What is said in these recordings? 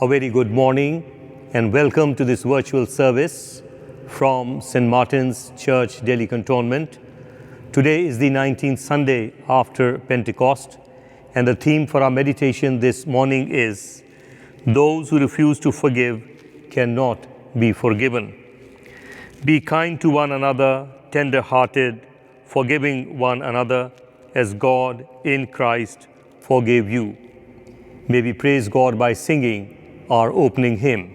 A very good morning and welcome to this virtual service from St. Martin's Church, Delhi Cantonment. Today is the 19th Sunday after Pentecost, and the theme for our meditation this morning is "Those who refuse to forgive cannot be forgiven." Be kind to one another, tender-hearted, forgiving one another as God in Christ forgave you. May we praise God by singing our opening hymn.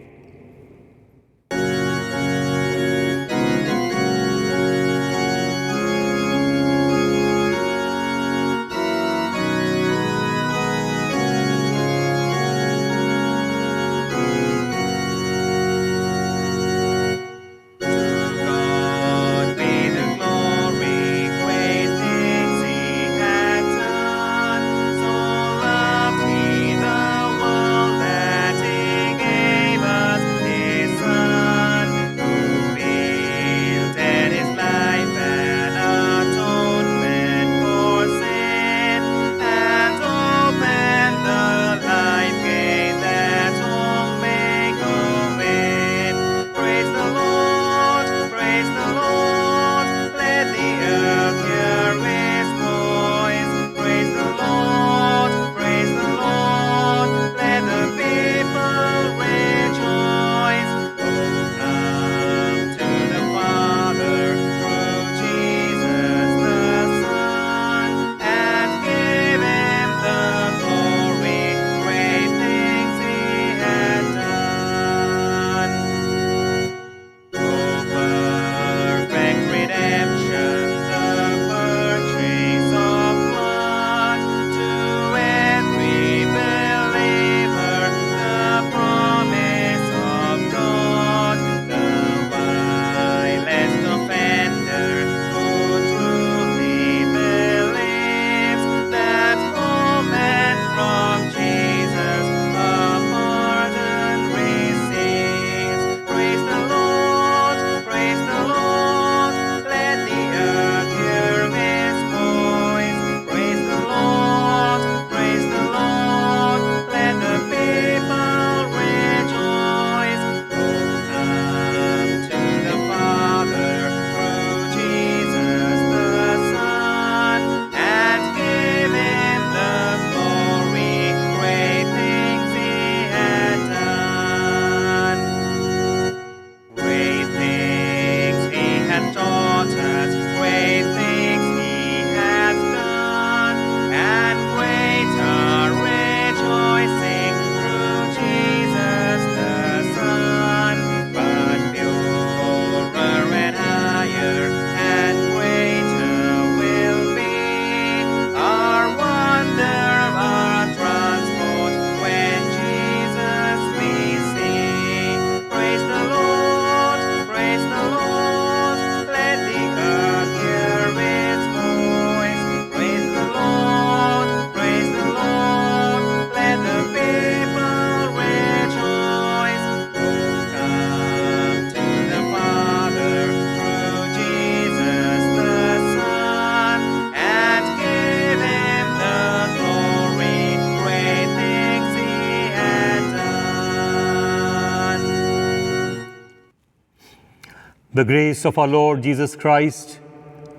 The grace of our Lord Jesus Christ,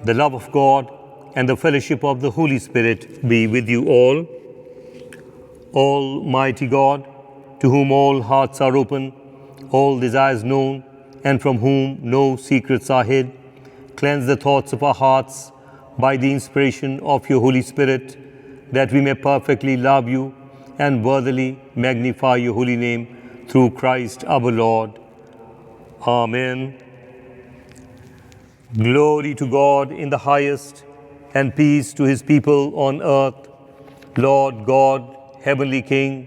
the love of God, and the fellowship of the Holy Spirit be with you all. Almighty God, to whom all hearts are open, all desires known, and from whom no secrets are hid, cleanse the thoughts of our hearts by the inspiration of your Holy Spirit, that we may perfectly love you and worthily magnify your holy name through Christ our Lord. Amen. Glory to God in the highest, and peace to his people on earth. Lord God, Heavenly King,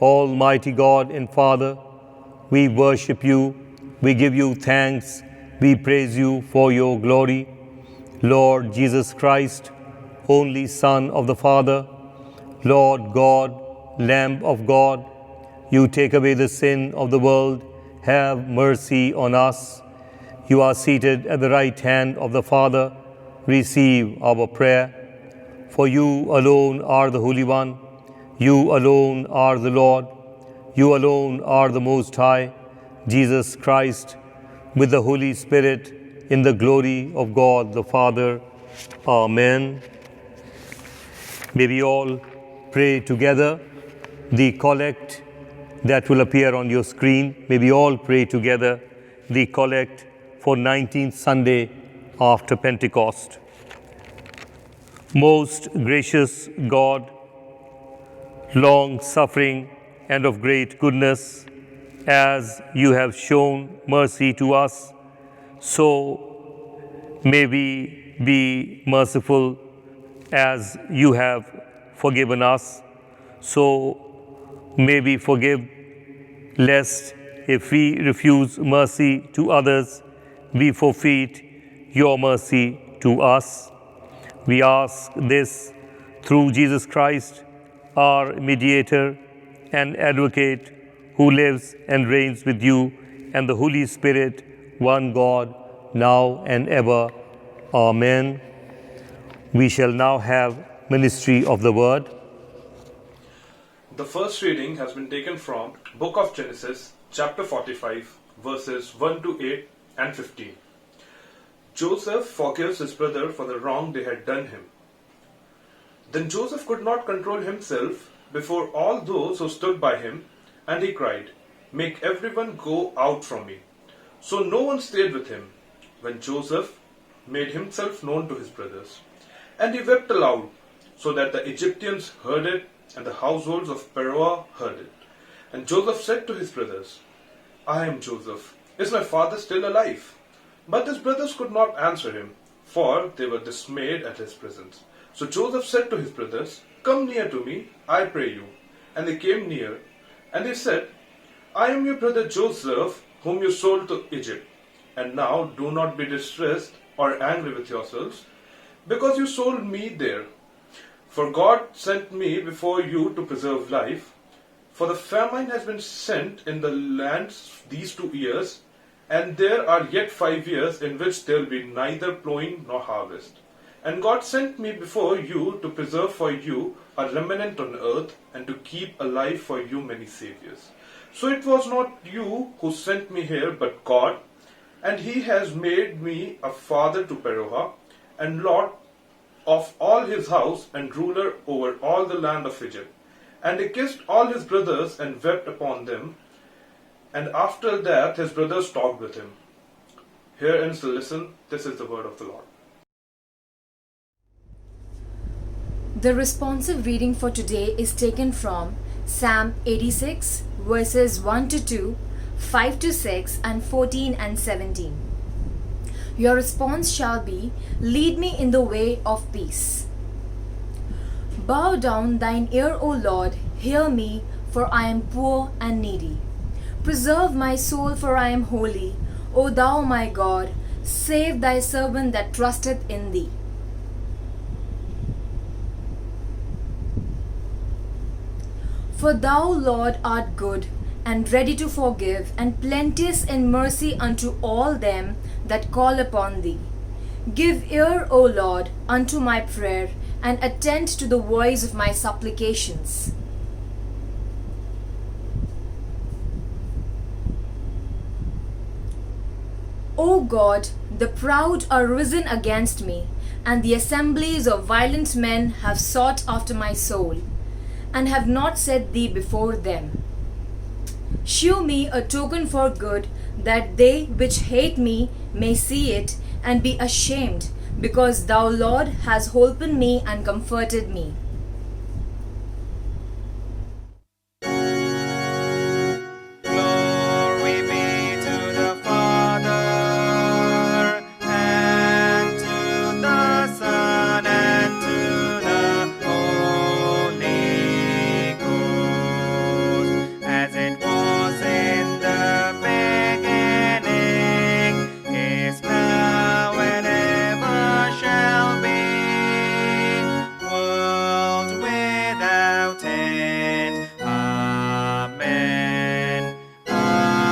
Almighty God and Father, we worship you, we give you thanks, we praise you for your glory. Lord Jesus Christ, only Son of the Father, Lord God, Lamb of God, you take away the sin of the world, have mercy on us. You are seated at the right hand of the Father. Receive our prayer. For you alone are the Holy One. You alone are the Lord. You alone are the Most High, Jesus Christ, with the Holy Spirit, in the glory of God the Father. Amen. May we all pray together the collect that will appear on your screen. May we all pray together the collect for 19th Sunday after Pentecost. Most gracious God, long-suffering and of great goodness, as you have shown mercy to us, so may we be merciful as you have forgiven us. So may we forgive, lest if we refuse mercy to others, we forfeit your mercy to us. We ask this through Jesus Christ, our mediator and advocate, who lives and reigns with you and the Holy Spirit, one God, now and ever. Amen. We shall now have ministry of the word. The first reading has been taken from Book of Genesis, chapter 45, verses 1 to 8 and 15. Joseph forgives his brother for the wrong they had done him. Then Joseph could not control himself before all those who stood by him, and he cried, "Make everyone go out from me." So no one stayed with him when Joseph made himself known to his brothers. And he wept aloud, so that the Egyptians heard it, and the households of Pharaoh heard it. And Joseph said to his brothers, "I am Joseph. Is my father still alive?" But his brothers could not answer him, for they were dismayed at his presence. So Joseph said to his brothers, "Come near to me, I pray you." And they came near, and he said, "I am your brother Joseph, whom you sold to Egypt. And now do not be distressed or angry with yourselves, because you sold me there. For God sent me before you to preserve life. For the famine has been sent in the land these 2 years, and there are yet 5 years in which there will be neither plowing nor harvest. And God sent me before you to preserve for you a remnant on earth, and to keep alive for you many saviors. So it was not you who sent me here, but God, and he has made me a father to Pharaoh, and lord of all his house, and ruler over all the land of Egypt. And he kissed all his brothers and wept upon them. And after that his brothers talked with him. Here ends the lesson. This is the word of the Lord. The responsive reading for today is taken from Psalm 86, verses 1 to 2, 5 to 6, and 14 and 17. Your response shall be, "Lead me in the way of peace." Bow down thine ear, O Lord, hear me, for I am poor and needy. Preserve my soul, for I am holy. O thou my God, save thy servant that trusteth in thee. For thou, Lord, art good, and ready to forgive, and plenteous in mercy unto all them that call upon thee. Give ear, O Lord, unto my prayer, and attend to the voice of my supplications. O God, the proud are risen against me, and the assemblies of violent men have sought after my soul, and have not set thee before them. Shew me a token for good, that they which hate me may see it, and be ashamed, because thou, Lord, hast holpen me and comforted me. Glory be to the Father, and to the Son, and to the Holy Ghost, as it was in the beginning, is now, and ever shall be, world without end. Amen. Amen.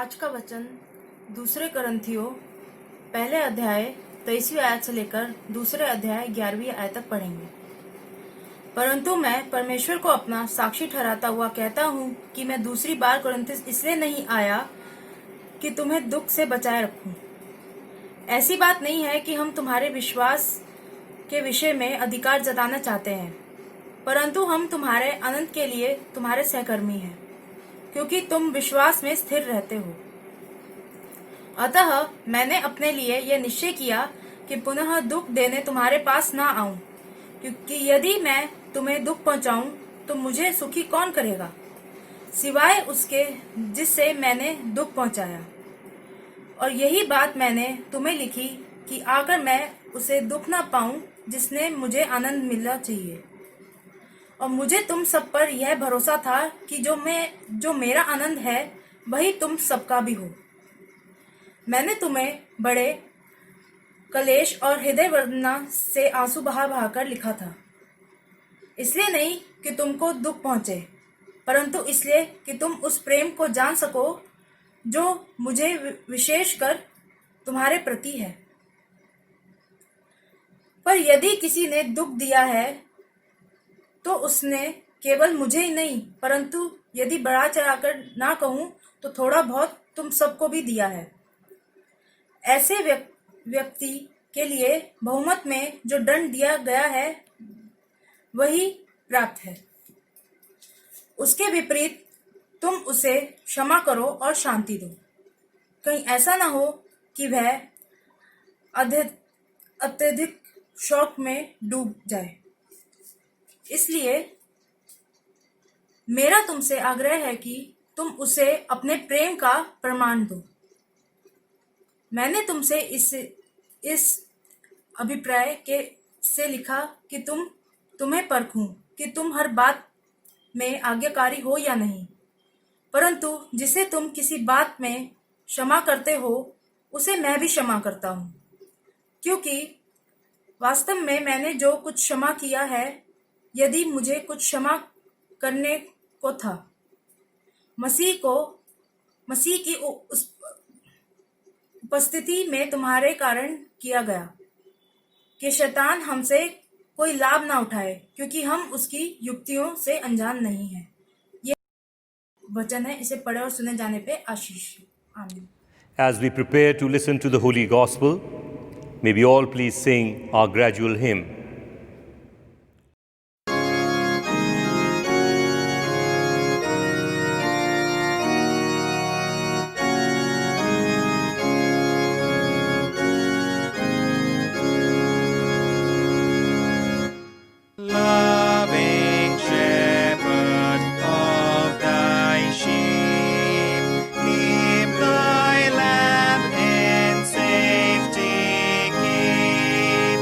आज का वचन दूसरे करंथियों पहले अध्याय 23वीं आयत से लेकर दूसरे अध्याय 11वीं आयत तक पढ़ेंगे। परंतु मैं परमेश्वर को अपना साक्षी ठहराता हुआ कहता हूँ कि मैं दूसरी बार कुरिन्थिस इसलिए नहीं आया कि तुम्हें दुख से बचाए रखूं। ऐसी बात नहीं है कि हम तुम्हारे विश्वास के विषय में अधिकार जताना चाहते हैं, परंतु हम तुम्हारे आनंद के लिए तुम्हारे सहकर्मी हैं, क्योंकि तुम विश्वास में स्थिर रहते हो। अतः मैंने अपने लिए यह निश्चय किया कि पुनः दुख देने तुम्हारे पास ना आऊं, क्योंकि यदि मैं तुम्हें दुख पहुंचाऊं तो मुझे सुखी कौन करेगा, सिवाय उसके जिससे मैंने दुख पहुंचाया। और यही बात मैंने तुम्हें लिखी कि आकर मैं उसे दुख ना पाऊं जिसने मुझे आनंद मिलना चाहिए। और मुझे तुम सब पर यह भरोसा था कि जो मेरा आनंद है वही तुम सबका भी हो। मैंने तुम्हें बड़े कलेश और हृदय वेदना से आंसू बहा कर लिखा था, इसलिए नहीं कि तुमको दुख पहुंचे, परंतु इसलिए कि तुम उस प्रेम को जान सको जो मुझे विशेषकर तुम्हारे प्रति है। पर यदि किसी ने दुख दिया है तो उसने केवल मुझे ही नहीं, परंतु यदि बढ़ा चढ़ाकर ना कहूं तो थोड़ा बहुत तुम सबको भी दिया है। ऐसे व्यक्ति के लिए बहुमत में जो दंड दिया गया है वही प्राप्त है। उसके विपरीत तुम उसे क्षमा करो और शांति दो, कहीं ऐसा ना हो कि वह अत्यधिक शौक में डूब जाए। इसलिए मेरा तुमसे आग्रह है कि तुम उसे अपने प्रेम का प्रमाण दो। मैंने तुमसे इस अभिप्राय से लिखा कि तुम्हें परखूं कि तुम हर बात में आज्ञाकारी हो या नहीं, परंतु जिसे तुम किसी बात में क्षमा करते हो उसे मैं भी क्षमा करता हूँ, क्योंकि वास्तव में मैंने जो कुछ क्षमा किया है, यदि मुझे कुछ क्षमा करने को था, मसीह की उस उपस्थिति में तुम्हारे कारण किया गया, कि शैतान हमसे कोई लाभ ना उठाए, क्योंकि हम उसकी युक्तियों से अनजान नहीं हैं। ये वचन है, इसे पढ़े और सुने जाने पे आशीष। आमीन। As we prepare to listen to the Holy Gospel, may we all please sing our gradual hymn. Loving shepherd of thy sheep, keep thy lamb in safety, keep.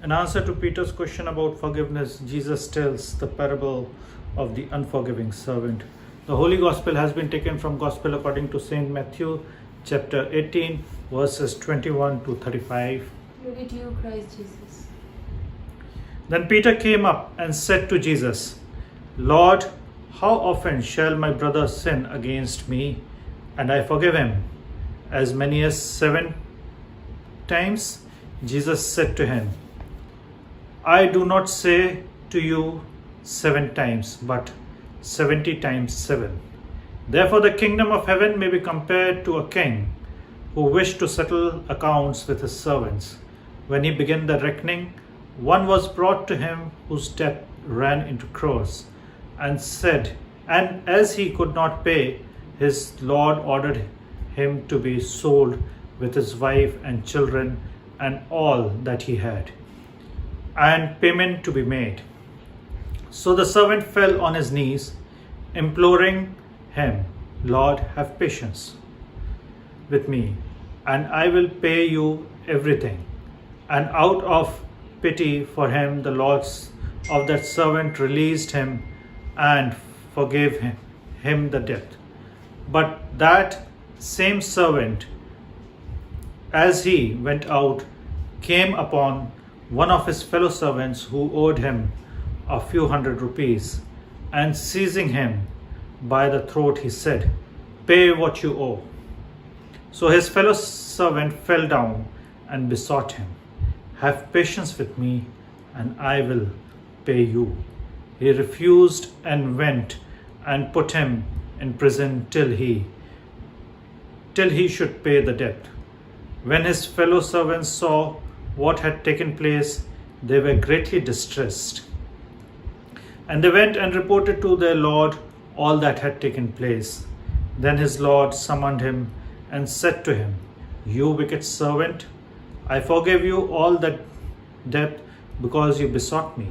In answer to Peter's question about forgiveness, Jesus tells the parable of the unforgiving servant. The Holy Gospel has been taken from Gospel according to St. Matthew, chapter 18, verses 21 to 35. Glory to you, Christ Jesus. Then Peter came up and said to Jesus, Lord, how often shall my brother sin against me, and I forgive him? As many as 7 times? Jesus said to him, I do not say to you 7 times, but 70 times 7. Therefore the kingdom of heaven may be compared to a king who wished to settle accounts with his servants. When he began the reckoning, one was brought to him whose debt ran into crores, and as he could not pay, his lord ordered him to be sold with his wife and children and all that he had, and payment to be made. So the servant fell on his knees, imploring him, Lord, have patience with me, and I will pay you everything. And out of pity for him, the lord of that servant released him and forgave him the debt. But that same servant, as he went out, came upon one of his fellow servants who owed him a few hundred rupees, and seizing him by the throat, he said, Pay what you owe. So his fellow servant fell down and besought him, Have patience with me, and I will pay you. He refused and went and put him in prison till he should pay the debt. When his fellow servants saw what had taken place, they were greatly distressed. And they went and reported to their lord all that had taken place. Then his lord summoned him and said to him, You wicked servant, I forgave you all that debt because you besought me.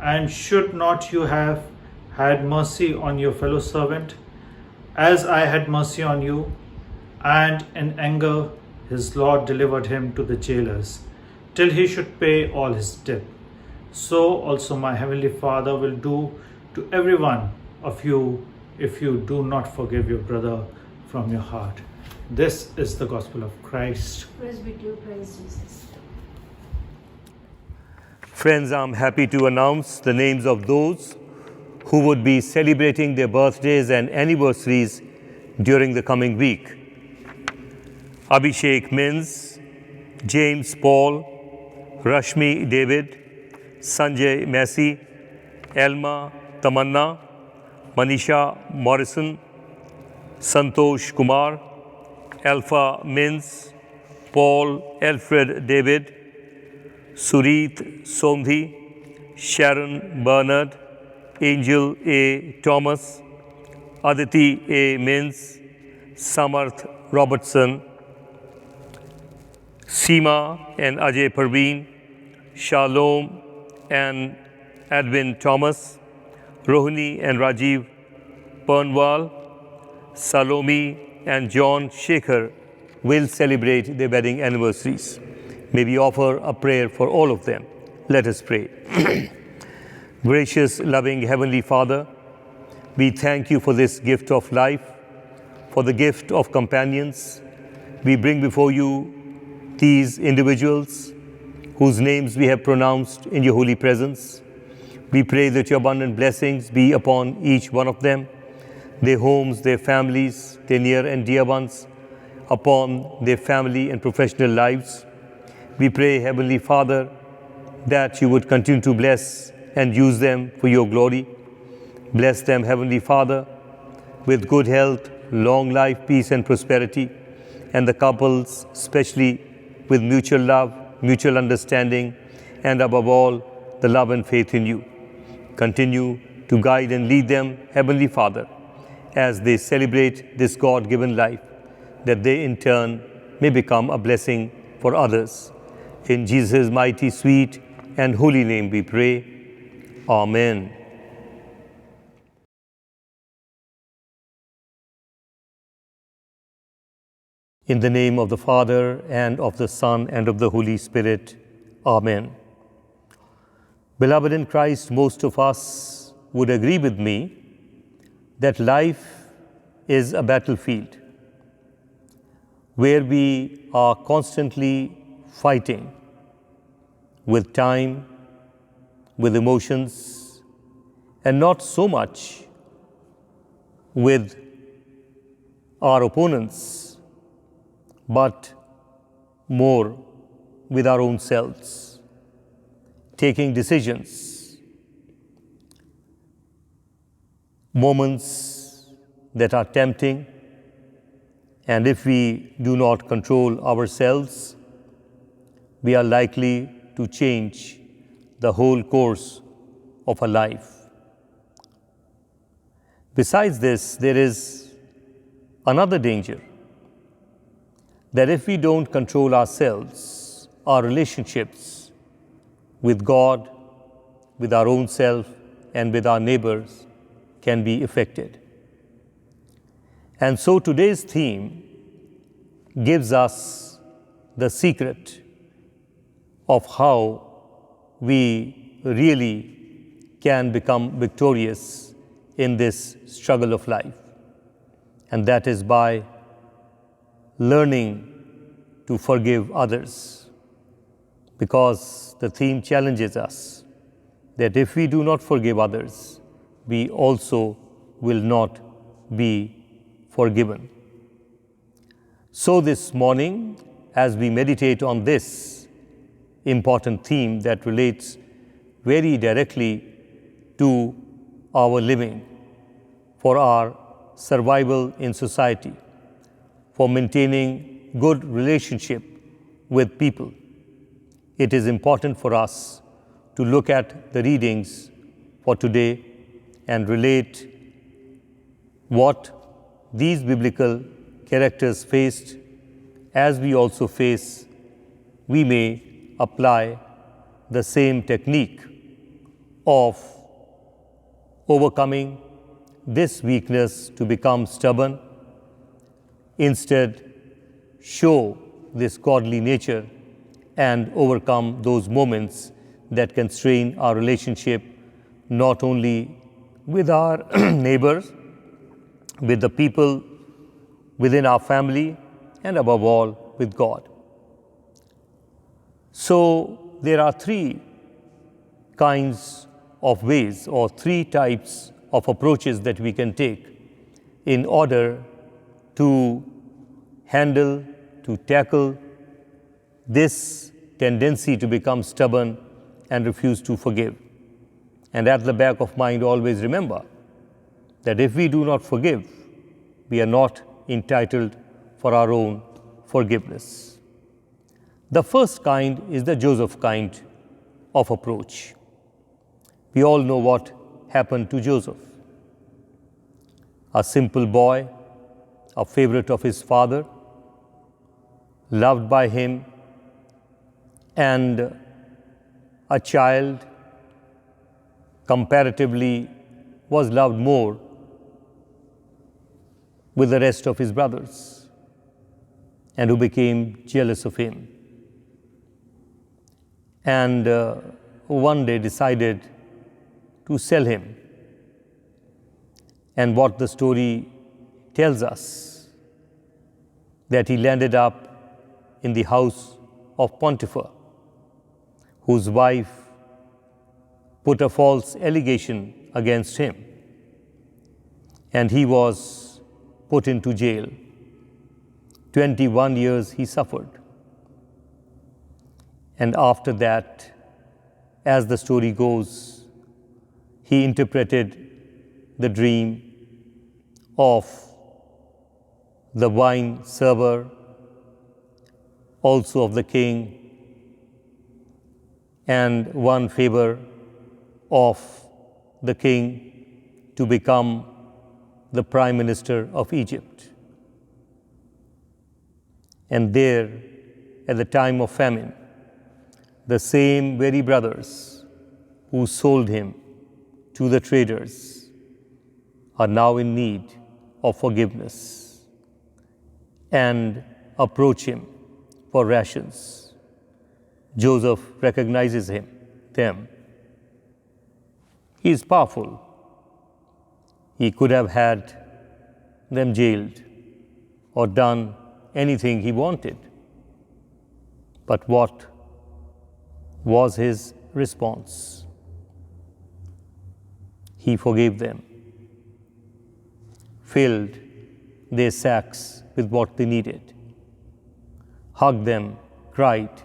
And should not you have had mercy on your fellow servant, as I had mercy on you? And in anger his lord delivered him to the jailers, till he should pay all his debt. So also my heavenly Father will do to every one of you if you do not forgive your brother from your heart. This is the gospel of Christ. Praise be to you, Christ Jesus. Friends, I'm happy to announce the names of those who would be celebrating their birthdays and anniversaries during the coming week. Abhishek Mins, James Paul, Rashmi David, Sanjay Messi, Elma Tamanna, Manisha Morrison, Santosh Kumar, Alpha Mins, Paul Alfred David, Surit Sondhi, Sharon Bernard, Angel A. Thomas, Aditi A. Mins, Samarth Robertson, Seema and Ajay Parveen, Shalom and Edwin Thomas, Rohini and Rajiv Pernwal, Salome and John Shekhar will celebrate their wedding anniversaries. May we offer a prayer for all of them. Let us pray. Gracious, loving Heavenly Father, we thank you for this gift of life, for the gift of companions. We bring before you these individuals whose names we have pronounced in your holy presence. We pray that your abundant blessings be upon each one of them, their homes, their families, their near and dear ones, upon their family and professional lives. We pray, Heavenly Father, that you would continue to bless and use them for your glory. Bless them, Heavenly Father, with good health, long life, peace and prosperity, and the couples especially with mutual love, mutual understanding, and above all, the love and faith in you. Continue to guide and lead them, Heavenly Father, as they celebrate this God-given life, that they in turn may become a blessing for others. In Jesus' mighty, sweet, and holy name we pray. Amen. In the name of the Father, and of the Son, and of the Holy Spirit. Amen. Beloved in Christ, most of us would agree with me that life is a battlefield where we are constantly fighting with time, with emotions, and not so much with our opponents, but more with our own selves, taking decisions, moments that are tempting, and if we do not control ourselves, we are likely to change the whole course of a life. Besides this, there is another danger, that if we don't control ourselves, our relationships with God, with our own self, and with our neighbors can be affected. And so today's theme gives us the secret of how we really can become victorious in this struggle of life. And that is by learning to forgive others. Because the theme challenges us that if we do not forgive others, we also will not be forgiven. So this morning, as we meditate on this important theme that relates very directly to our living, for our survival in society, for maintaining good relationship with people, it is important for us to look at the readings for today and relate what these biblical characters faced. As we also face, we may apply the same technique of overcoming this weakness to become stubborn. Instead, show this godly nature and overcome those moments that can strain our relationship not only with our neighbors, with the people within our family, and above all, with God. So there are three kinds of ways or three types of approaches that we can take in order to handle, to tackle this tendency to become stubborn and refuse to forgive. And at the back of mind, always remember that if we do not forgive, we are not entitled for our own forgiveness. The first kind is the Joseph kind of approach. We all know what happened to Joseph. A simple boy, a favorite of his father, loved by him, and a child comparatively was loved more with the rest of his brothers, and who became jealous of him. And one day decided to sell him. And what the story tells us, that he landed up in the house of Potiphar, whose wife put a false allegation against him, and he was put into jail. 21 years he suffered. And after that, as the story goes, he interpreted the dream of the wine server, also of the king, and won favor of the king to become the prime minister of Egypt. And there, at the time of famine, the same very brothers who sold him to the traders are now in need of forgiveness and approach him for rations. Joseph recognizes them He is powerful. He could have had them jailed or done anything he wanted. But what was his response? He forgave them, filled their sacks with what they needed, hugged them, cried,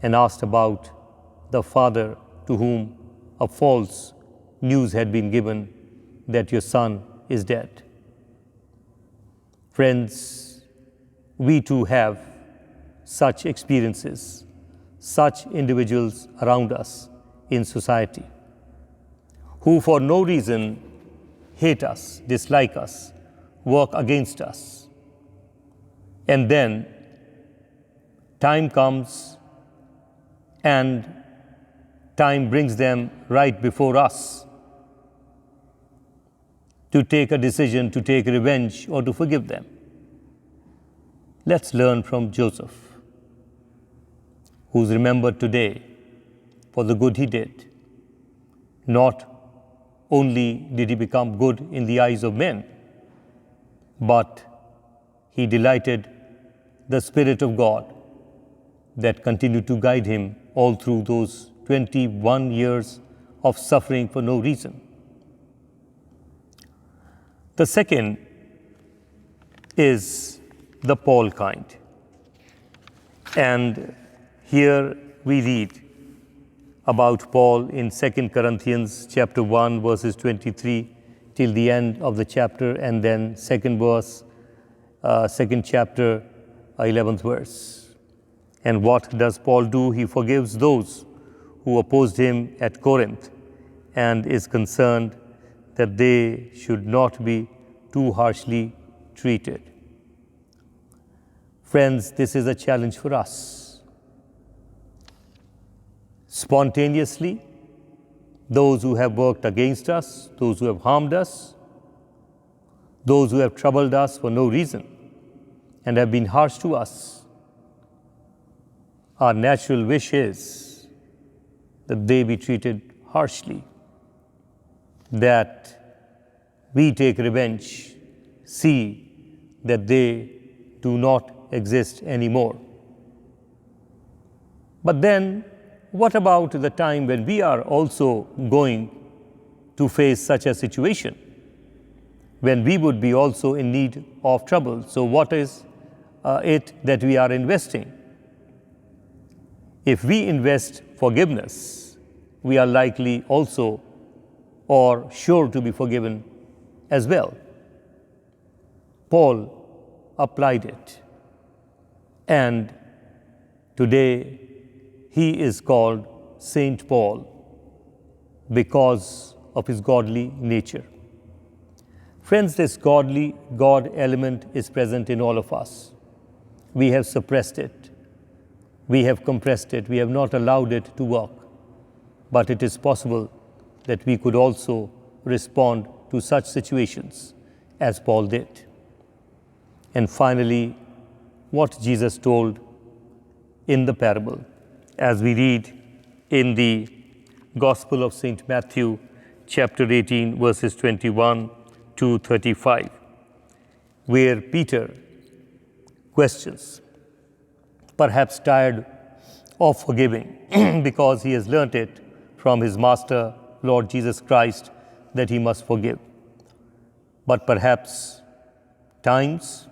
and asked about the father to whom a false news had been given that your son is dead. Friends, we too have such experiences, such individuals around us in society who for no reason hate us, dislike us, work against us. And then time comes and time brings them right before us to take a decision, to take revenge, or to forgive them. Let's learn from Joseph, who's remembered today for the good he did. Not only did he become good in the eyes of men, but he delighted the Spirit of God that continued to guide him all through those 21 years of suffering for no reason. The second is the Paul kind. And here we read about Paul in 2 Corinthians chapter 1 verses 23 till the end of the chapter, and then second chapter, 11th verse. And what does Paul do? He forgives those who opposed him at Corinth and is concerned that they should not be too harshly treated. Friends, this is a challenge for us. Spontaneously, those who have worked against us, those who have harmed us, those who have troubled us for no reason and have been harsh to us, our natural wish is that they be treated harshly, that we take revenge, see that they do not exist anymore. But then, what about the time when we are also going to face such a situation, when we would be also in need of trouble? So what is it that we are investing? If we invest forgiveness, we are likely also or sure to be forgiven as well. Paul applied it, and today he is called Saint Paul because of his godly nature. Friends, this godly God element is present in all of us. We have suppressed it. We have compressed it. We have not allowed it to work. But it is possible that we could also respond to such situations as Paul did. And finally, what Jesus told in the parable, as we read in the Gospel of St. Matthew, chapter 18, verses 21 to 35, where Peter questions, perhaps tired of forgiving because he has learnt it from his Master, Lord Jesus Christ, that he must forgive. But perhaps times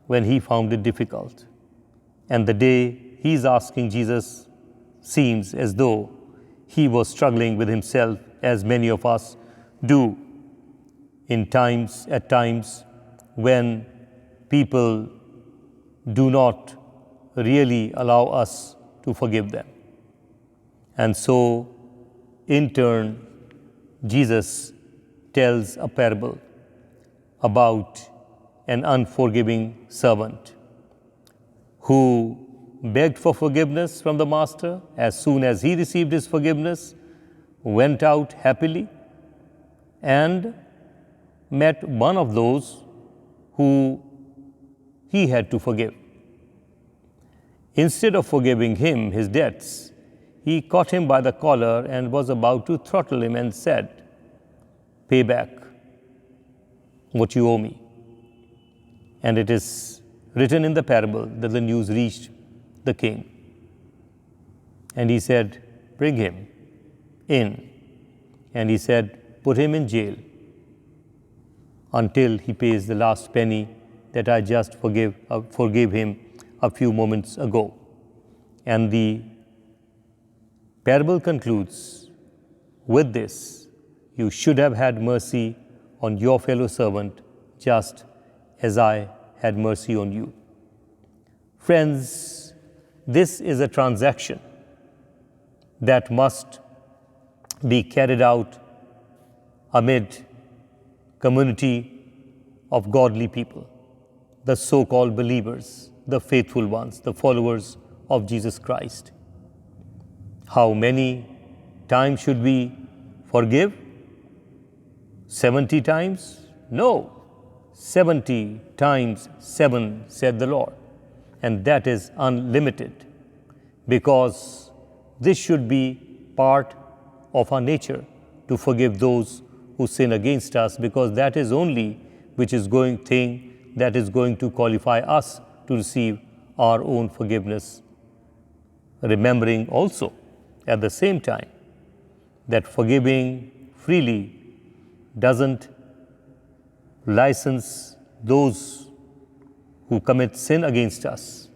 when he found it difficult. And the day he is asking Jesus seems as though he was struggling with himself, as many of us do at times when people do not really allow us to forgive them. And so, in turn, Jesus tells a parable about an unforgiving servant who begged for forgiveness from the master. As soon as he received his forgiveness, went out happily and met one of those who he had to forgive. Instead of forgiving him his debts, he caught him by the collar and was about to throttle him and said, "Pay back what you owe me." And it is written in the parable that the news reached the king. And he said, "Bring him in." And he said, "Put him in jail until he pays the last penny that I just forgave him a few moments ago." And the parable concludes with this: "You should have had mercy on your fellow servant just as I had mercy on you." Friends, this is a transaction that must be carried out amid community of godly people, the so-called believers, the faithful ones, the followers of Jesus Christ. How many times should we forgive? 70 times? No. 70 times 7, said the Lord. And that is unlimited, because this should be part of our nature, to forgive those who sin against us, because that is only which is going to qualify us to receive our own forgiveness. Remembering also at the same time that forgiving freely doesn't license those who commit sin against us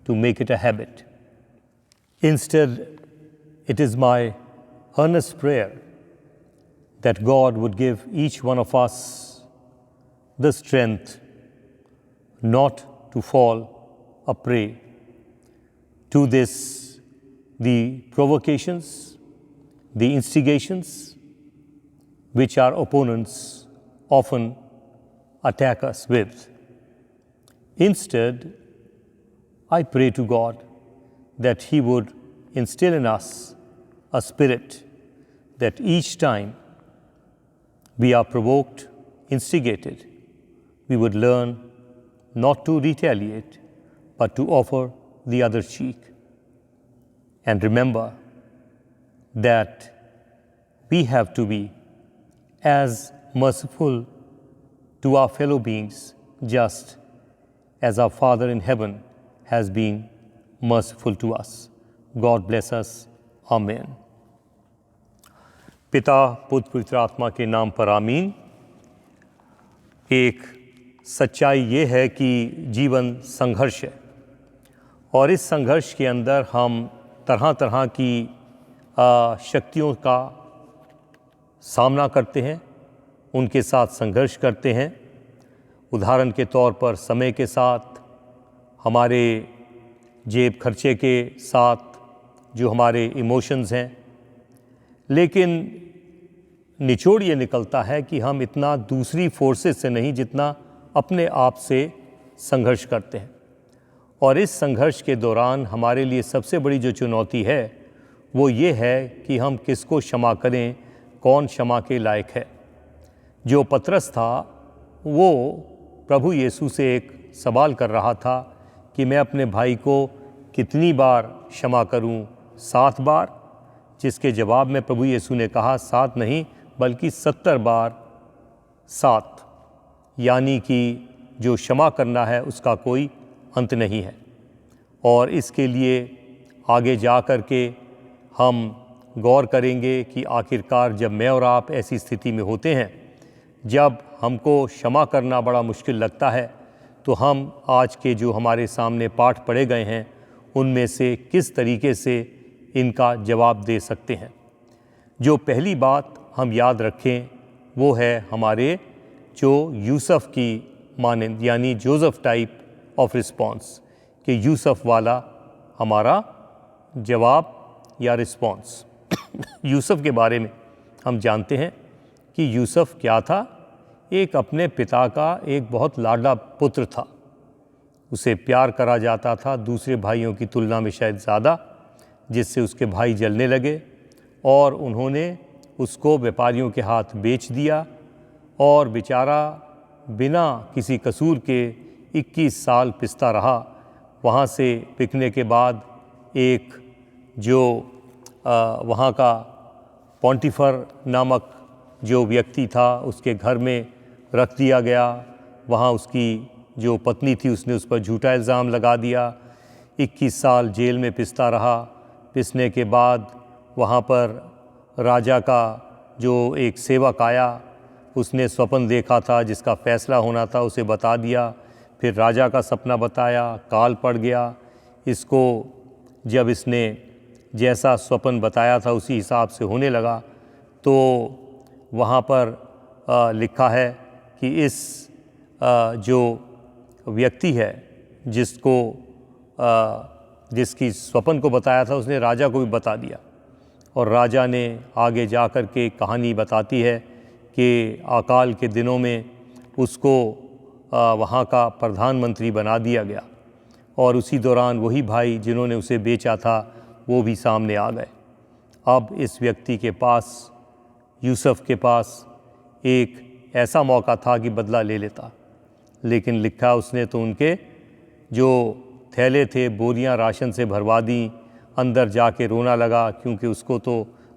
to make it a habit. Instead, it is my earnest prayer that God would give each one of us the strength not to fall a prey to the provocations, the instigations which our opponents often attack us with. Instead, I pray to God that He would instill in us a spirit that each time we are provoked, instigated, we would learn not to retaliate, but to offer the other cheek. And remember that we have to be as merciful to our fellow beings just as our Father in heaven has been merciful to us. God bless us. Amen. पिता पुत्र पवित्र आत्मा के नाम पर आमीन। एक सच्चाई ये है कि जीवन संघर्ष है, और इस संघर्ष के अंदर हम तरह तरह की शक्तियों का सामना करते हैं, उनके साथ संघर्ष करते हैं। उदाहरण के तौर पर समय के साथ, हमारे जेब खर्चे के साथ, जो हमारे इमोशंस हैं। लेकिन निचोड़ ये निकलता है कि हम इतना दूसरी फोर्सेस से नहीं जितना अपने आप से संघर्ष करते हैं। और इस संघर्ष के दौरान हमारे लिए सबसे बड़ी जो चुनौती है वो ये है कि हम किसको क्षमा करें, कौन क्षमा के लायक है। जो पतरस था वो प्रभु यीशु से एक सवाल कर रहा था कि मैं अपने भाई को कितनी बार क्षमा करूं, 7 बार? जिसके जवाब में प्रभु यीशु ने कहा 7 नहीं बल्कि 70 बार 7, यानी कि जो क्षमा करना है उसका कोई अंत नहीं है। और इसके लिए आगे जा कर के हम गौर करेंगे कि आखिरकार जब मैं और आप ऐसी स्थिति में होते हैं, जब हमको क्षमा करना बड़ा मुश्किल लगता है, तो हम आज के जो हमारे सामने पाठ पढ़े गए हैं उनमें से किस तरीके से इनका जवाब दे सकते हैं। जो पहली बात हम याद रखें वो है हमारे जो यूसुफ की मानंद, यानी जोसेफ टाइप ऑफ रिस्पॉन्स, कि यूसुफ वाला हमारा जवाब या रिस्पॉन्स। यूसुफ के बारे में हम जानते हैं कि यूसुफ क्या था। एक अपने पिता का एक बहुत लाडला पुत्र था, उसे प्यार करा जाता था दूसरे भाइयों की तुलना में शायद ज़्यादा, जिससे उसके भाई जलने लगे और उन्होंने उसको व्यापारियों के हाथ बेच दिया। और बेचारा बिना किसी कसूर के 21 साल पिसता रहा। वहाँ से बिकने के बाद एक जो वहाँ का पॉन्टिफर नामक जो व्यक्ति था उसके घर में रख दिया गया। वहाँ उसकी जो पत्नी थी उसने उस पर झूठा इल्ज़ाम लगा दिया। 21 साल जेल में पिसता रहा। पिसने के बाद वहाँ पर राजा का जो एक सेवक आया, उसने स्वप्न देखा था जिसका फ़ैसला होना था, उसे बता दिया। फिर राजा का सपना बताया, काल पड़ गया। इसको जब इसने जैसा स्वप्न बताया था उसी हिसाब से होने लगा, तो वहाँ पर लिखा है कि इस जो व्यक्ति है जिसकी स्वप्न को बताया था उसने राजा को भी बता दिया। और राजा ने आगे जा कर के कहानी बताती है कि अकाल के दिनों में उसको वहाँ का प्रधानमंत्री बना दिया गया। और उसी दौरान वही भाई जिन्होंने उसे बेचा था वो भी सामने आ गए। अब इस व्यक्ति के पास, यूसुफ के पास एक ऐसा मौका था कि बदला ले लेता, लेकिन लिखा उसने तो उनके जो थैले थे बोरियां राशन से भरवा दी। अंदर जाके रोना लगा क्योंकि उसको तो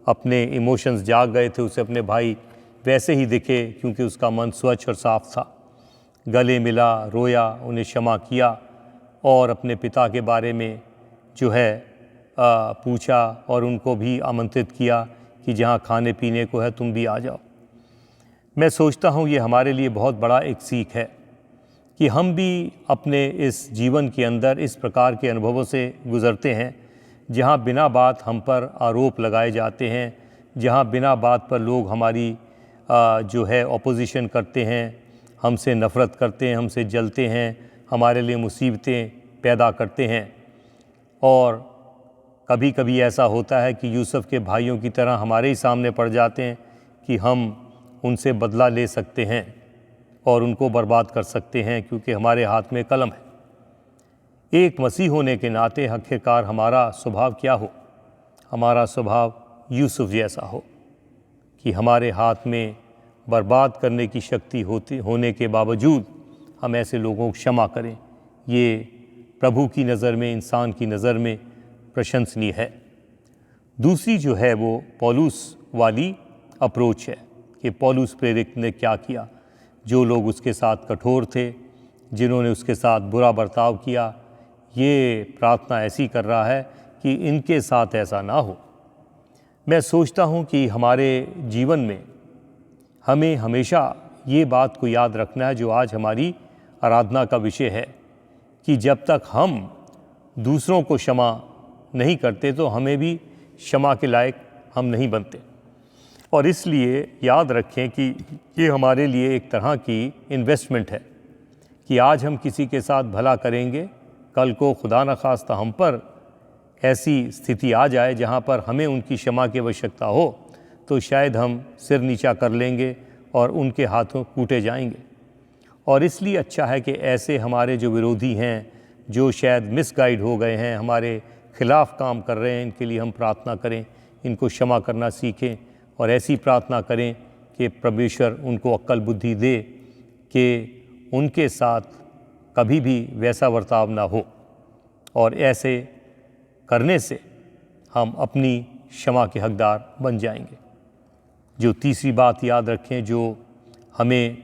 अपने इमोशंस जाग गए थे। उसे अपने भाई वैसे ही दिखे क्योंकि उसका मन स्वच्छ और साफ था। गले मिला, रोया, उन्हें क्षमा किया और अपने पिता के बारे में जो है पूछा और उनको भी आमंत्रित किया कि जहाँ खाने पीने को है तुम भी आ जाओ। मैं सोचता हूँ ये हमारे लिए बहुत बड़ा एक सीख है कि हम भी अपने इस जीवन के अंदर इस प्रकार के अनुभवों से गुज़रते हैं जहाँ बिना बात हम पर आरोप लगाए जाते हैं, जहाँ बिना बात पर लोग हमारी जो है ऑपोजिशन करते हैं, हमसे नफ़रत करते हैं, हमसे जलते हैं, हमारे लिए मुसीबतें पैदा करते हैं। और कभी कभी ऐसा होता है कि यूसुफ के भाइयों की तरह हमारे ही सामने पड़ जाते हैं कि हम उनसे बदला ले सकते हैं और उनको बर्बाद कर सकते हैं क्योंकि हमारे हाथ में कलम है। एक मसीह होने के नाते आखिरकार हमारा स्वभाव क्या हो? हमारा स्वभाव यूसुफ जैसा हो कि हमारे हाथ में बर्बाद करने की शक्ति होने के बावजूद हम ऐसे लोगों को क्षमा करें। ये प्रभु की नज़र में, इंसान की नज़र में प्रशंसनीय है। दूसरी जो है वो पौलुस वाली अप्रोच है कि पौलुस प्रेरित ने क्या किया। जो लोग उसके साथ कठोर थे, जिन्होंने उसके साथ बुरा बर्ताव किया, ये प्रार्थना ऐसी कर रहा है कि इनके साथ ऐसा ना हो। मैं सोचता हूँ कि हमारे जीवन में हमें हमेशा ये बात को याद रखना है जो आज हमारी आराधना का विषय है कि जब तक हम दूसरों को क्षमा नहीं करते तो हमें भी क्षमा के लायक हम नहीं बनते। और इसलिए याद रखें कि ये हमारे लिए एक तरह की इन्वेस्टमेंट है कि आज हम किसी के साथ भला करेंगे, कल को खुदा न खास्ता हम पर ऐसी स्थिति आ जाए जहाँ पर हमें उनकी क्षमा की आवश्यकता हो तो शायद हम सिर नीचा कर लेंगे और उनके हाथों कूटे जाएंगे। और इसलिए अच्छा है कि ऐसे हमारे जो विरोधी हैं, जो शायद मिसगाइड हो गए हैं, हमारे खिलाफ़ काम कर रहे हैं, इनके लिए हम प्रार्थना करें, इनको क्षमा करना सीखें और ऐसी प्रार्थना करें कि परमेश्वर उनको अक्ल बुद्धि दे कि उनके साथ कभी भी वैसा बर्ताव ना हो। और ऐसे करने से हम अपनी क्षमा के हकदार बन जाएंगे। जो तीसरी बात याद रखें जो हमें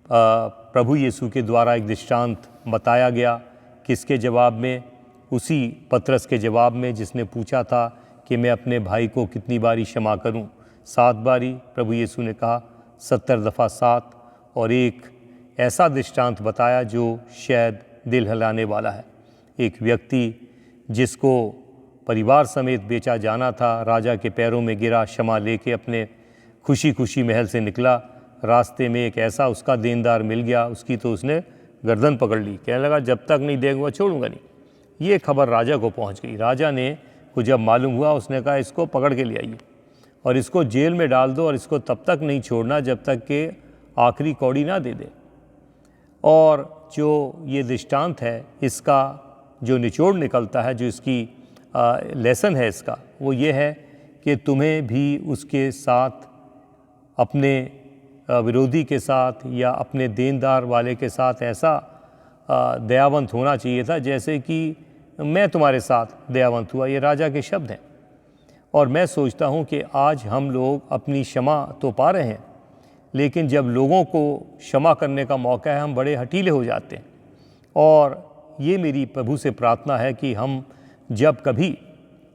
प्रभु यीशु के द्वारा एक दृष्टांत बताया गया, किसके जवाब में? उसी पतरस के जवाब में जिसने पूछा था कि मैं अपने भाई को कितनी बारी क्षमा करूं? 7 बारी। प्रभु यीशु ने कहा 70 दफ़ा 7। और एक ऐसा दृष्टांत बताया जो शायद दिल हिलाने वाला है। एक व्यक्ति जिसको परिवार समेत बेचा जाना था, राजा के पैरों में गिरा, क्षमा लेके अपने खुशी खुशी महल से निकला। रास्ते में एक ऐसा उसका देनदार मिल गया, उसकी तो उसने गर्दन पकड़ ली, कहने लगा जब तक नहीं देगा छोड़ूंगा नहीं। ये खबर राजा को पहुंच गई। राजा ने को जब मालूम हुआ उसने कहा इसको पकड़ के ले आइए और इसको जेल में डाल दो और इसको तब तक नहीं छोड़ना जब तक कि आखिरी कौड़ी ना दे दे। और जो ये दृष्टांत है, इसका जो निचोड़ निकलता है, जो इसकी लेसन है इसका, वो ये है कि तुम्हें भी उसके साथ, अपने विरोधी के साथ या अपने देनदार वाले के साथ ऐसा दयावंत होना चाहिए था जैसे कि मैं तुम्हारे साथ दयावंत हुआ। ये राजा के शब्द हैं। और मैं सोचता हूँ कि आज हम लोग अपनी क्षमा तो पा रहे हैं, लेकिन जब लोगों को क्षमा करने का मौका है हम बड़े हठीले हो जाते हैं। और ये मेरी प्रभु से प्रार्थना है कि हम जब कभी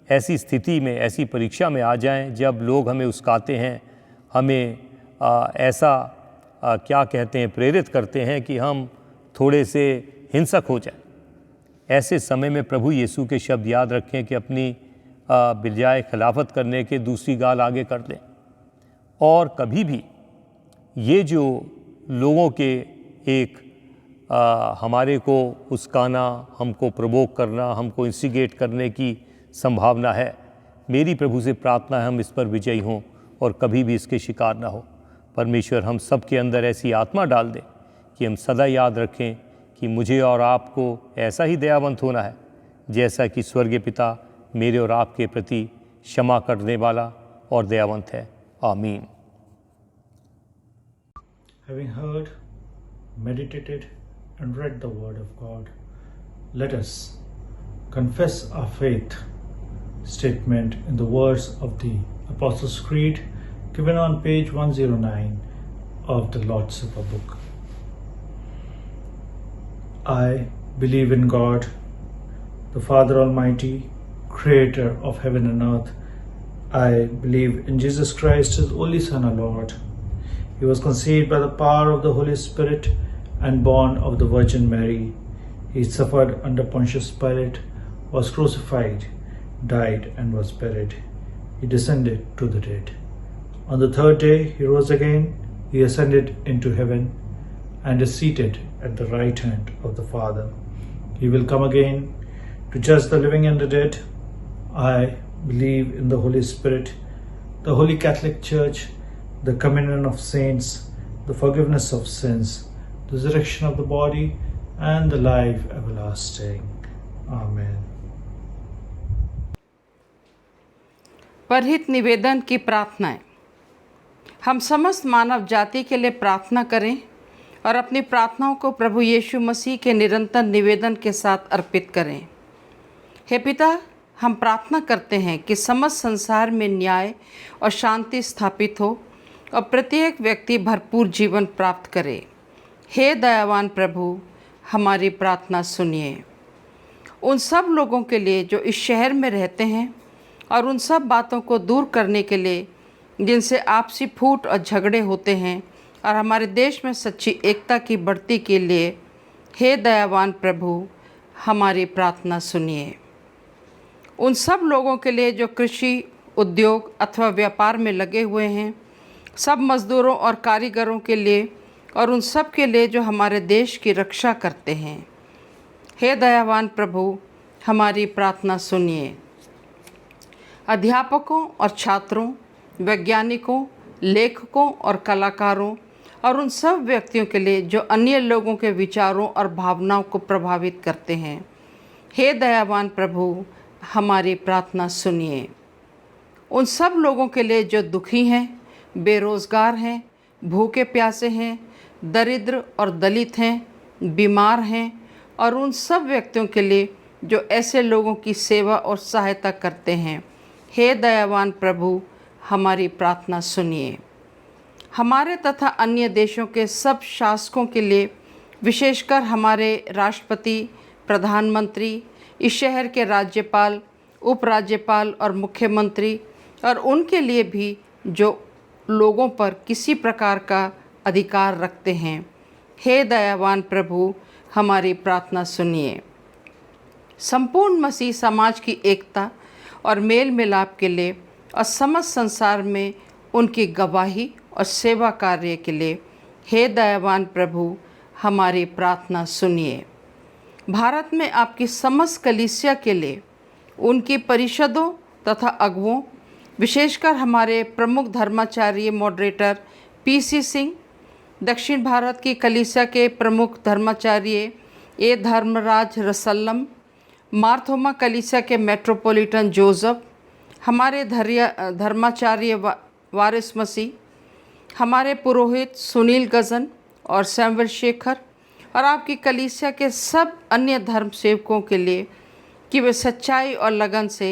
ऐसी स्थिति में, ऐसी परीक्षा में आ जाएं, जब लोग हमें उस्काते हैं, हमें क्या कहते हैं, प्रेरित करते हैं कि हम थोड़े से हिंसक हो जाएं, ऐसे समय में प्रभु यीशु के शब्द याद रखें कि अपनी बिजाय खिलाफत करने के दूसरी गाल आगे कर दें। और कभी भी ये जो लोगों के एक हमारे को उस्काना, हमको प्रवोक करना, हमको इंस्टिगेट करने की संभावना है, मेरी प्रभु से प्रार्थना है हम इस पर विजयी हों और कभी भी इसके शिकार ना हो। परमेश्वर हम सब के अंदर ऐसी आत्मा डाल दे कि हम सदा याद रखें कि मुझे और आपको ऐसा ही दयावंत होना है जैसा कि स्वर्गीय पिता मेरे और आपके प्रति क्षमा करने वाला और दयावंत है। आमीन। Having heard, meditated, and read the Word of God, let us confess our faith statement in the words of the Apostles' Creed given on page 109 of the Lord's Supper book. I believe in God, the Father Almighty, Creator of heaven and earth. I believe in Jesus Christ, His only Son, our Lord. He was conceived by the power of the Holy Spirit and born of the Virgin Mary. He suffered under Pontius Pilate, was crucified, died, and was buried. He descended to the dead. On the third day he rose again. He ascended into heaven and is seated at the right hand of the Father. He will come again to judge the living and the dead. I believe in the Holy Spirit, the Holy Catholic Church, the communion of saints, the forgiveness of sins, the resurrection of the body, and the life everlasting. Amen. परहित निवेदन की प्रार्थनाएं। हम समस्त मानव जाति के लिए प्रार्थना करें और अपनी प्रार्थनाओं को प्रभु यीशु मसीह के निरंतर निवेदन के साथ अर्पित करें। हे पिता, हम प्रार्थना करते हैं कि समस्त संसार में न्याय और शांति स्थापित हो और प्रत्येक व्यक्ति भरपूर जीवन प्राप्त करे। हे दयावान प्रभु, हमारी प्रार्थना सुनिए। उन सब लोगों के लिए जो इस शहर में रहते हैं और उन सब बातों को दूर करने के लिए जिनसे आपसी फूट और झगड़े होते हैं और हमारे देश में सच्ची एकता की बढ़ती के लिए, हे दयावान प्रभु, हमारी प्रार्थना सुनिए। उन सब लोगों के लिए जो कृषि, उद्योग अथवा व्यापार में लगे हुए हैं, सब मज़दूरों और कारीगरों के लिए और उन सब के लिए जो हमारे देश की रक्षा करते हैं, हे दयावान प्रभु, हमारी प्रार्थना सुनिए। अध्यापकों और छात्रों, वैज्ञानिकों, लेखकों और कलाकारों और उन सब व्यक्तियों के लिए जो अन्य लोगों के विचारों और भावनाओं को प्रभावित करते हैं, हे दयावान प्रभु, हमारी प्रार्थना सुनिए। उन सब लोगों के लिए जो दुखी हैं, बेरोज़गार हैं, भूखे प्यासे हैं, दरिद्र और दलित हैं, बीमार हैं और उन सब व्यक्तियों के लिए जो ऐसे लोगों की सेवा और सहायता करते हैं, हे दयावान प्रभु, हमारी प्रार्थना सुनिए। हमारे तथा अन्य देशों के सब शासकों के लिए, विशेषकर हमारे राष्ट्रपति, प्रधानमंत्री, इस शहर के राज्यपाल, उपराज्यपाल और मुख्यमंत्री और उनके लिए भी जो लोगों पर किसी प्रकार का अधिकार रखते हैं, हे दयावान प्रभु, हमारी प्रार्थना सुनिए। संपूर्ण मसीह समाज की एकता और मेल मिलाप के लिए और समस्त संसार में उनकी गवाही और सेवा कार्य के लिए, हे दयावान प्रभु, हमारी प्रार्थना सुनिए। भारत में आपकी समस्त कलीसिया के लिए, उनकी परिषदों तथा अगुओं, विशेषकर हमारे प्रमुख धर्माचार्य मॉडरेटर पीसी सिंह, दक्षिण भारत की कलीसिया के प्रमुख धर्माचार्य ए धर्मराज रसल्लम, मार्थोमा कलीसिया के मेट्रोपॉलिटन जोसेफ, हमारे धर्माचार्य वारिस मसीह, हमारे पुरोहित सुनील गजन और सैमुअल शेखर और आपकी कलीसिया के सब अन्य धर्म सेवकों के लिए कि वे सच्चाई और लगन से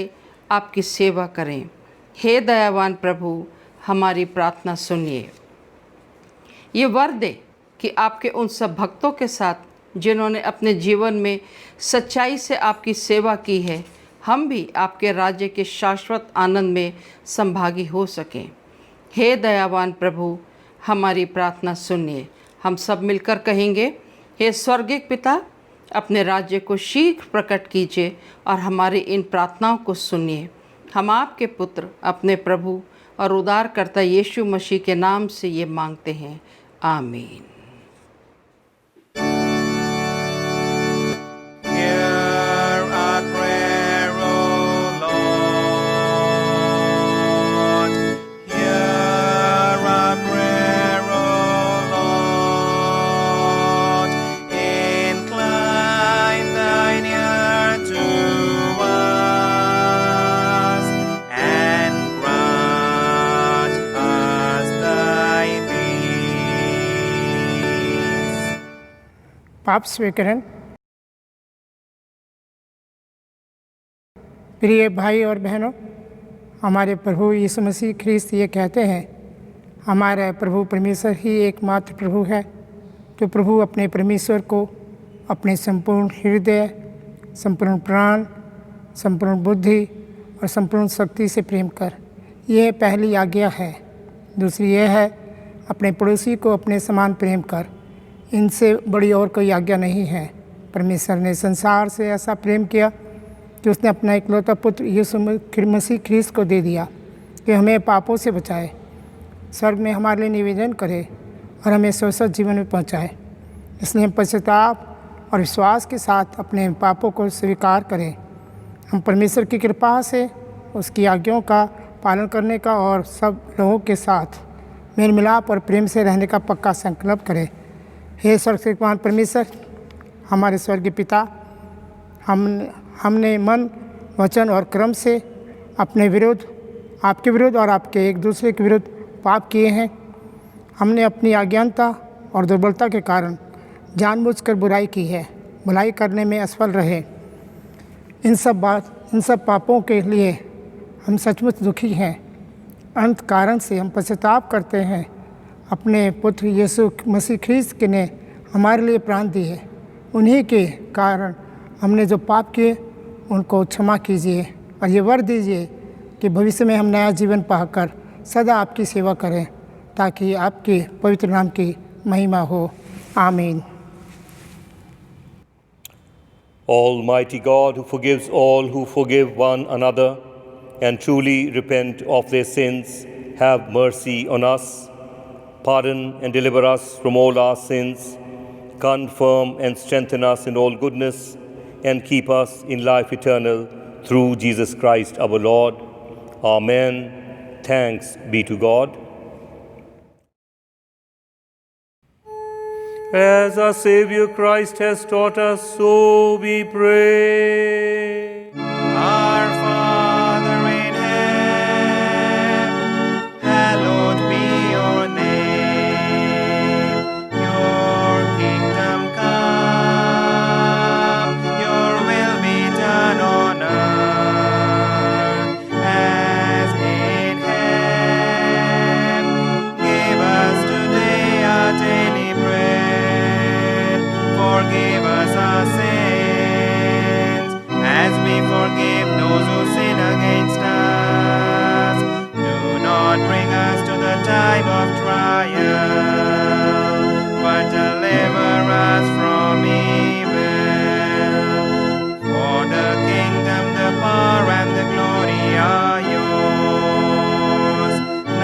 आपकी सेवा करें, हे दयावान प्रभु, हमारी प्रार्थना सुनिए। ये वर दे कि आपके उन सब भक्तों के साथ जिन्होंने अपने जीवन में सच्चाई से आपकी सेवा की है, हम भी आपके राज्य के शाश्वत आनंद में संभागी हो सकें। हे दयावान प्रभु, हमारी प्रार्थना सुनिए। हम सब मिलकर कहेंगे, हे स्वर्गीय पिता, अपने राज्य को शीघ्र प्रकट कीजिए और हमारी इन प्रार्थनाओं को सुनिए। हम आपके पुत्र, अपने प्रभु और उद्धारकर्ता यीशु मसीह के नाम से ये मांगते हैं, आमीन। Hear our prayer, O Lord. Hear our prayer, O Lord. Incline thine ear to us and grant us thy peace. पाप स्वीकरण। प्रिय भाई और बहनों, हमारे प्रभु यीशु मसीह ख्रीस्त ये कहते हैं, हमारा प्रभु परमेश्वर ही एकमात्र प्रभु है। तो प्रभु अपने परमेश्वर को अपने संपूर्ण हृदय, संपूर्ण प्राण, संपूर्ण बुद्धि और संपूर्ण शक्ति से प्रेम कर। यह पहली आज्ञा है। दूसरी यह है, अपने पड़ोसी को अपने समान प्रेम कर। इनसे बड़ी और कोई आज्ञा नहीं है। परमेश्वर ने संसार से ऐसा प्रेम किया कि उसने अपना इकलौता पुत्र यीशु मसीह ख्रीस्त को दे दिया कि हमें पापों से बचाए, स्वर्ग में हमारे लिए निवेदन करे और हमें शाश्वत जीवन में पहुंचाए। इसलिए हम पश्चाताप और विश्वास के साथ अपने पापों को स्वीकार करें। हम परमेश्वर की कृपा से उसकी आज्ञाओं का पालन करने का और सब लोगों के साथ मेल मिलाप और प्रेम से रहने का पक्का संकल्प करें। हे सर्वशक्तिमान परमेश्वर, हमारे स्वर्गीय पिता, हमने मन, वचन और कर्म से अपने विरुद्ध, आपके विरुद्ध और आपके एक दूसरे के विरुद्ध पाप किए हैं। हमने अपनी अज्ञानता और दुर्बलता के कारण जानबूझकर बुराई की है, भलाई करने में असफल रहे। इन सब पापों के लिए हम सचमुच दुखी हैं। अंत कारण से हम पश्चाताप करते हैं। अपने पुत्र यीशु मसीह ख्रीस्त ने हमारे लिए प्राण दिए। उन्हीं के कारण हमने जो पाप किए उनको क्षमा कीजिए और ये वर दीजिए कि भविष्य में हम नया जीवन पाकर सदा आपकी सेवा करें, ताकि आपके पवित्र नाम की महिमा हो। आमीन। Almighty God, who forgives all who forgive one another and truly repent of their sins, have mercy on us. Pardon and deliver us from all our sins. Confirm and strengthen us in all goodness, and keep us in life eternal through Jesus Christ our Lord. Amen. Thanks be to God. As our Savior Christ has taught us, so we pray. Our Father in heaven, hallowed be your name. Your kingdom come, your will be done on earth as in heaven. Give us today our daily bread. Forgive us our sins, as we forgive those who sin against us. Do not bring us to the time of trial, but deliver us from evil. For the kingdom, the power, and the glory are yours,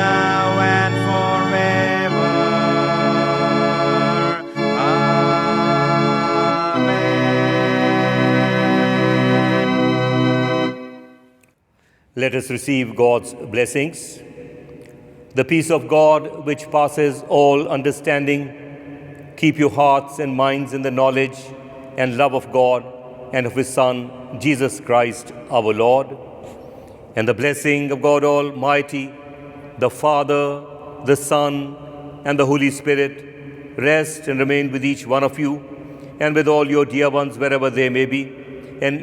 now and forever. Amen. Let us receive God's blessings. The peace of God, which passes all understanding, keep your hearts and minds in the knowledge and love of God and of His Son, Jesus Christ our Lord. And the blessing of God Almighty, the Father, the Son, and the Holy Spirit rest and remain with each one of you and with all your dear ones wherever they may be, and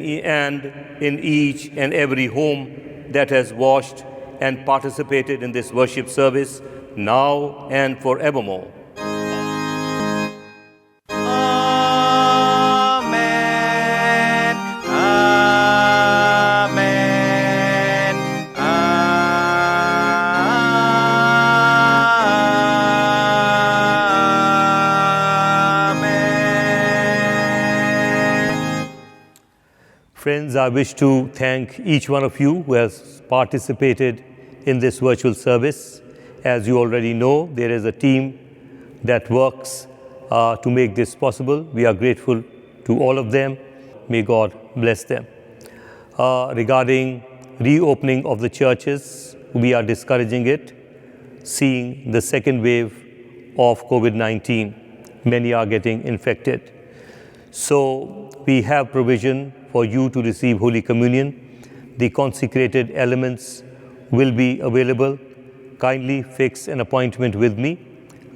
in each and every home that has washed and participated in this worship service now and forevermore. Amen. Amen. Amen. Friends, I wish to thank each one of you who has participated in this virtual service. As you already know, there is a team that works to make this possible. We are grateful to all of them. May God bless them. Regarding reopening of the churches, we are discouraging it, seeing the second wave of COVID-19. Many are getting infected. So we have provision for you to receive Holy Communion. The consecrated elements will be available. Kindly fix an appointment with me.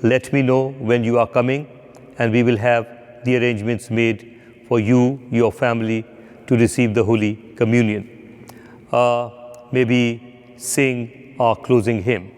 Let me know when you are coming, and we will have the arrangements made for you, your family, to receive the Holy Communion. Maybe sing our closing hymn.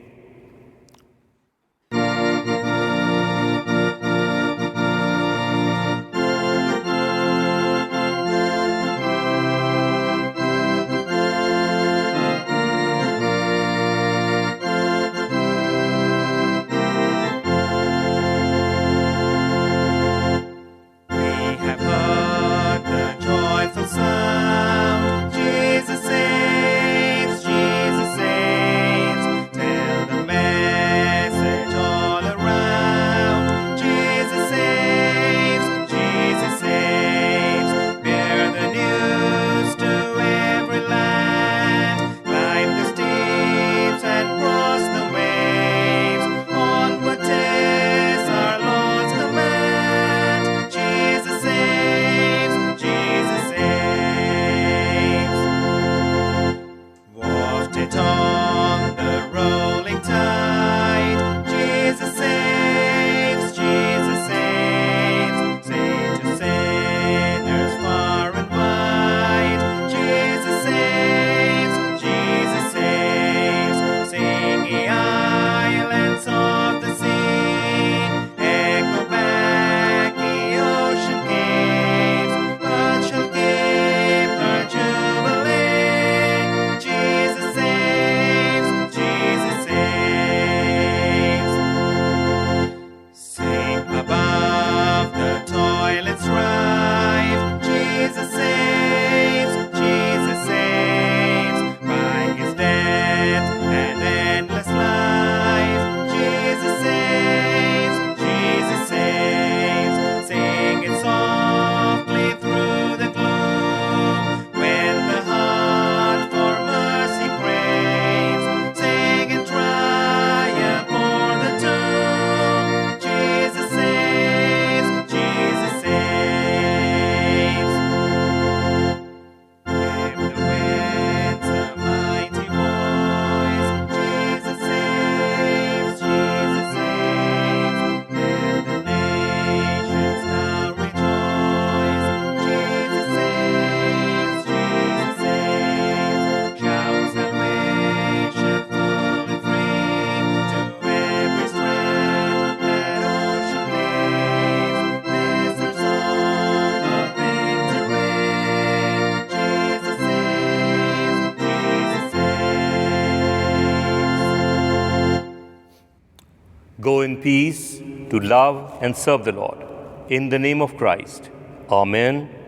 Go in peace to love and serve the Lord. In the name of Christ. Amen.